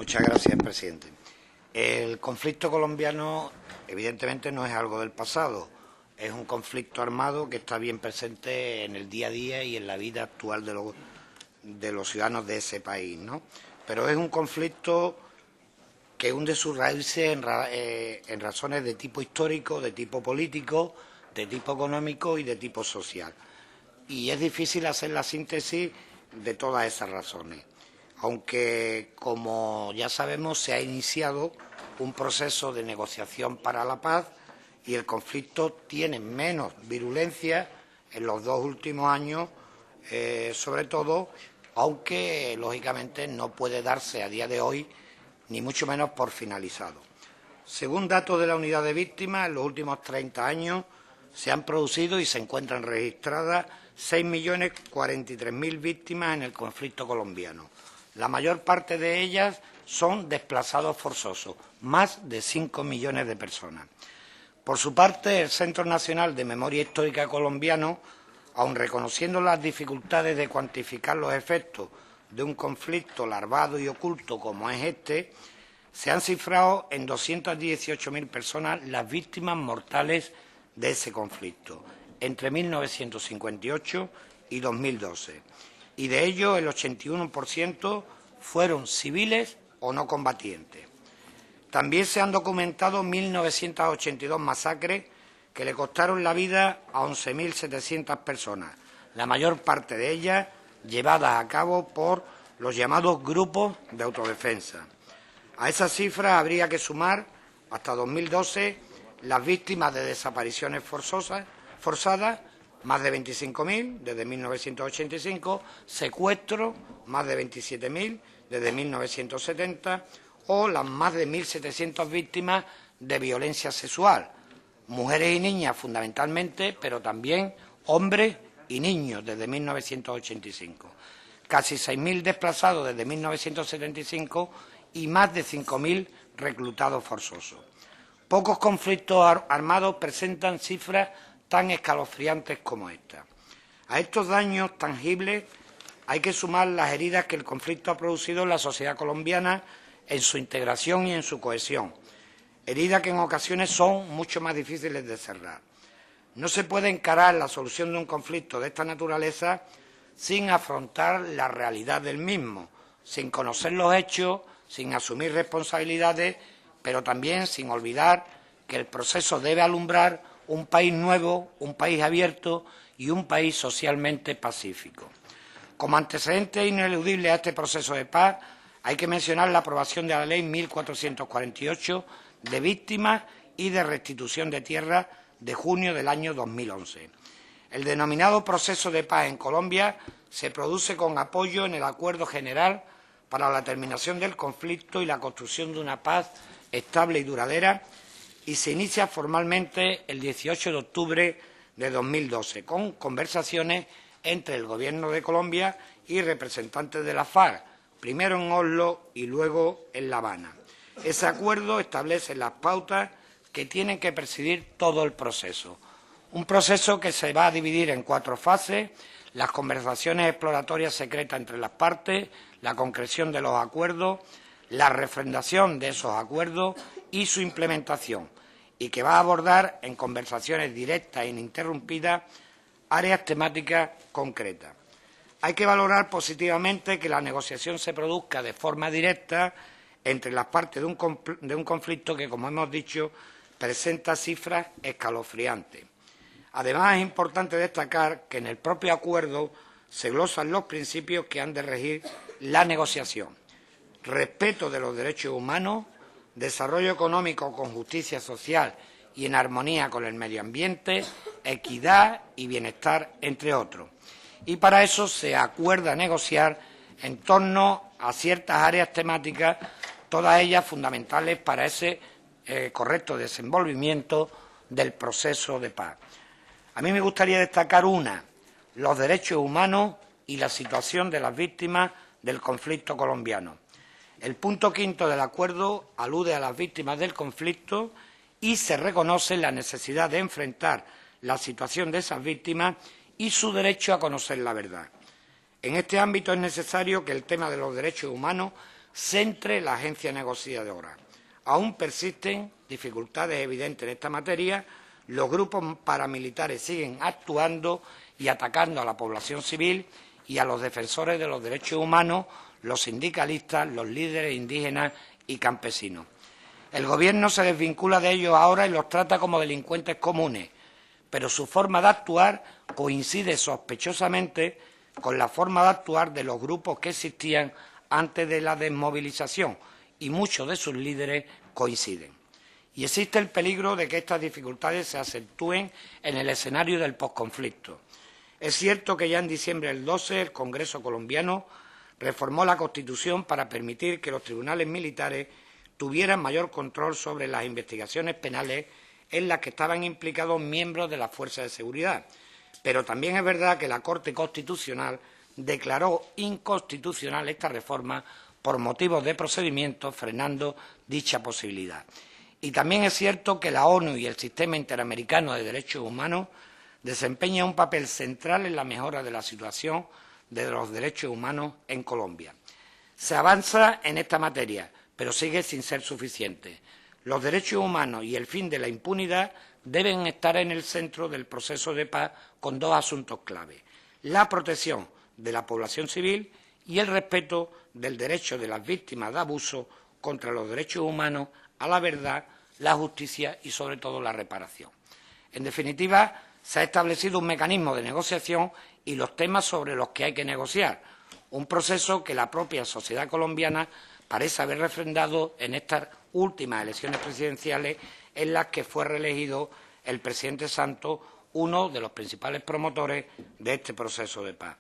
Muchas gracias, presidente. El conflicto colombiano, evidentemente, no es algo del pasado. Es un conflicto armado que está bien presente en el día a día y en la vida actual de los ciudadanos de ese país, ¿no? Pero es un conflicto que hunde sus raíces en razones de tipo histórico, de tipo político, de tipo económico y de tipo social. Y es difícil hacer la síntesis de todas esas razones. Aunque, como ya sabemos, se ha iniciado un proceso de negociación para la paz y el conflicto tiene menos virulencia en los 2 últimos años, sobre todo, aunque, lógicamente, no puede darse a día de hoy, ni mucho menos por finalizado. Según datos de la Unidad de Víctimas, en los últimos 30 años se han producido y se encuentran registradas 6.043.000 víctimas en el conflicto colombiano. La mayor parte de ellas son desplazados forzosos, más de 5 millones de personas. Por su parte, el Centro Nacional de Memoria Histórica colombiano, aun reconociendo las dificultades de cuantificar los efectos de un conflicto larvado y oculto como es este, se han cifrado en 218.000 personas las víctimas mortales de ese conflicto, entre 1958 y 2012. Y de ellos el 81% fueron civiles o no combatientes. También se han documentado 1.982 masacres que le costaron la vida a 11.700 personas, la mayor parte de ellas llevadas a cabo por los llamados grupos de autodefensa. A esa cifra habría que sumar, hasta 2012, las víctimas de desapariciones forzadas, más de 25.000 desde 1985, secuestros, más de 27.000 desde 1970, o las más de 1.700 víctimas de violencia sexual, mujeres y niñas fundamentalmente, pero también hombres y niños desde 1985, casi 6.000 desplazados desde 1975 y más de 5.000 reclutados forzosos. Pocos conflictos armados presentan cifras tan escalofriantes como esta. A estos daños tangibles hay que sumar las heridas que el conflicto ha producido en la sociedad colombiana en su integración y en su cohesión, heridas que en ocasiones son mucho más difíciles de cerrar. No se puede encarar la solución de un conflicto de esta naturaleza sin afrontar la realidad del mismo, sin conocer los hechos, sin asumir responsabilidades, pero también sin olvidar que el proceso debe alumbrar un país nuevo, un país abierto y un país socialmente pacífico. Como antecedente ineludible a este proceso de paz, hay que mencionar la aprobación de la Ley 1448 de víctimas y de restitución de tierras de junio del año 2011. El denominado proceso de paz en Colombia se produce con apoyo en el Acuerdo General para la terminación del conflicto y la construcción de una paz estable y duradera, y se inicia formalmente el 18 de octubre de 2012, con conversaciones entre el Gobierno de Colombia y representantes de la FARC, primero en Oslo y luego en La Habana. Ese acuerdo establece las pautas que tienen que presidir todo el proceso. Un proceso que se va a dividir en 4 fases: las conversaciones exploratorias secretas entre las partes, la concreción de los acuerdos, la refrendación de esos acuerdos y su implementación, y que va a abordar en conversaciones directas e ininterrumpidas áreas temáticas concretas. Hay que valorar positivamente que la negociación se produzca de forma directa entre las partes de un conflicto que, como hemos dicho, presenta cifras escalofriantes. Además, es importante destacar que en el propio acuerdo se glosan los principios que han de regir la negociación: respeto de los derechos humanos, desarrollo económico con justicia social y en armonía con el medio ambiente, equidad y bienestar, entre otros. Y para eso se acuerda negociar en torno a ciertas áreas temáticas, todas ellas fundamentales para ese correcto desenvolvimiento del proceso de paz. A mí me gustaría destacar los derechos humanos y la situación de las víctimas del conflicto colombiano. El punto 5 del acuerdo alude a las víctimas del conflicto y se reconoce la necesidad de enfrentar la situación de esas víctimas y su derecho a conocer la verdad. En este ámbito es necesario que el tema de los derechos humanos centre la agencia negociadora. Aún persisten dificultades evidentes en esta materia. Los grupos paramilitares siguen actuando y atacando a la población civil y a los defensores de los derechos humanos, los sindicalistas, los líderes indígenas y campesinos. El Gobierno se desvincula de ellos ahora y los trata como delincuentes comunes, pero su forma de actuar coincide sospechosamente con la forma de actuar de los grupos que existían antes de la desmovilización, y muchos de sus líderes coinciden. Y existe el peligro de que estas dificultades se acentúen en el escenario del posconflicto. Es cierto que ya en diciembre del 12 el Congreso colombiano reformó la Constitución para permitir que los tribunales militares tuvieran mayor control sobre las investigaciones penales en las que estaban implicados miembros de las fuerzas de seguridad. Pero también es verdad que la Corte Constitucional declaró inconstitucional esta reforma por motivos de procedimiento, frenando dicha posibilidad. Y también es cierto que la ONU y el Sistema Interamericano de Derechos Humanos desempeñan un papel central en la mejora de la situación de los derechos humanos en Colombia. Se avanza en esta materia, pero sigue sin ser suficiente. Los derechos humanos y el fin de la impunidad deben estar en el centro del proceso de paz con dos asuntos clave: la protección de la población civil y el respeto del derecho de las víctimas de abuso contra los derechos humanos a la verdad, la justicia y, sobre todo, la reparación. En definitiva, se ha establecido un mecanismo de negociación y los temas sobre los que hay que negociar, un proceso que la propia sociedad colombiana parece haber refrendado en estas últimas elecciones presidenciales en las que fue reelegido el presidente Santos, uno de los principales promotores de este proceso de paz.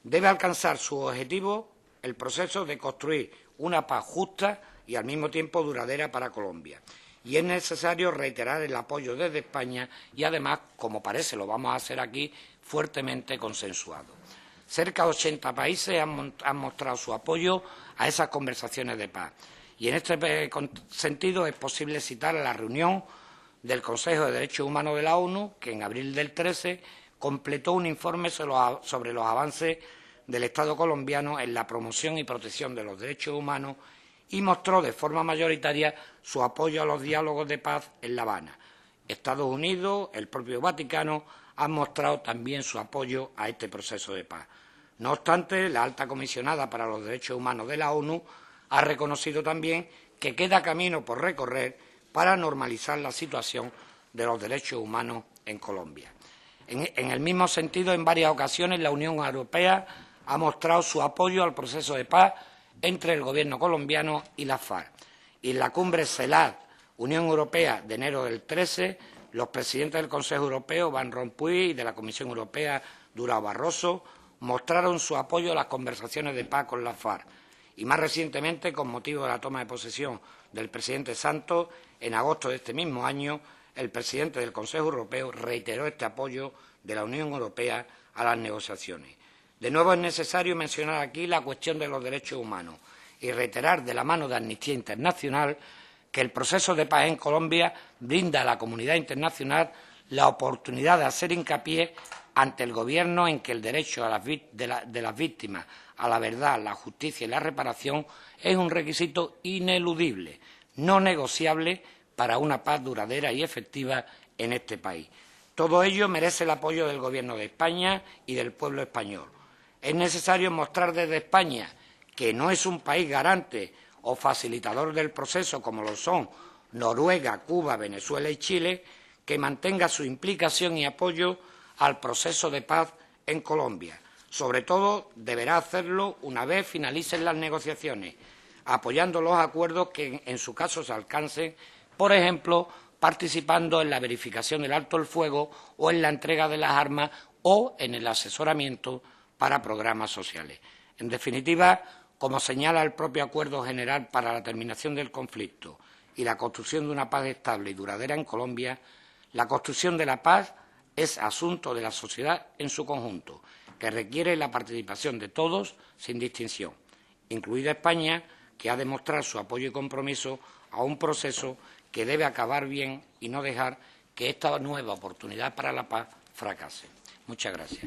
Debe alcanzar su objetivo el proceso de construir una paz justa y al mismo tiempo duradera para Colombia. Y es necesario reiterar el apoyo desde España y, además, como parece lo vamos a hacer aquí, fuertemente consensuado. Cerca de 80 países han mostrado su apoyo a esas conversaciones de paz. Y en este sentido es posible citar la reunión del Consejo de Derechos Humanos de la ONU, que en abril del 13 completó un informe sobre los avances del Estado colombiano en la promoción y protección de los derechos humanos y mostró de forma mayoritaria su apoyo a los diálogos de paz en La Habana. Estados Unidos, el propio Vaticano, han mostrado también su apoyo a este proceso de paz. No obstante, la alta comisionada para los derechos humanos de la ONU ha reconocido también que queda camino por recorrer para normalizar la situación de los derechos humanos en Colombia. En el mismo sentido, en varias ocasiones, la Unión Europea ha mostrado su apoyo al proceso de paz entre el Gobierno colombiano y las FARC. Y en la cumbre CELAC, Unión Europea, de enero del 13, los presidentes del Consejo Europeo, Van Rompuy, y de la Comisión Europea, Durão Barroso, mostraron su apoyo a las conversaciones de paz con las FARC. Y más recientemente, con motivo de la toma de posesión del presidente Santos, en agosto de este mismo año, el presidente del Consejo Europeo reiteró este apoyo de la Unión Europea a las negociaciones. De nuevo, es necesario mencionar aquí la cuestión de los derechos humanos y reiterar de la mano de Amnistía Internacional que el proceso de paz en Colombia brinda a la comunidad internacional la oportunidad de hacer hincapié ante el Gobierno en que el derecho de las víctimas a la verdad, la justicia y la reparación es un requisito ineludible, no negociable para una paz duradera y efectiva en este país. Todo ello merece el apoyo del Gobierno de España y del pueblo español. Es necesario mostrar desde España que no es un país garante o facilitador del proceso como lo son Noruega, Cuba, Venezuela y Chile, que mantenga su implicación y apoyo al proceso de paz en Colombia. Sobre todo, deberá hacerlo una vez finalicen las negociaciones, apoyando los acuerdos que en su caso se alcancen, por ejemplo, participando en la verificación del alto el fuego o en la entrega de las armas o en el asesoramiento para programas sociales. En definitiva, como señala el propio Acuerdo General para la Terminación del Conflicto y la construcción de una paz estable y duradera en Colombia, la construcción de la paz es asunto de la sociedad en su conjunto, que requiere la participación de todos sin distinción, incluida España, que ha de mostrar su apoyo y compromiso a un proceso que debe acabar bien y no dejar que esta nueva oportunidad para la paz fracase. Muchas gracias.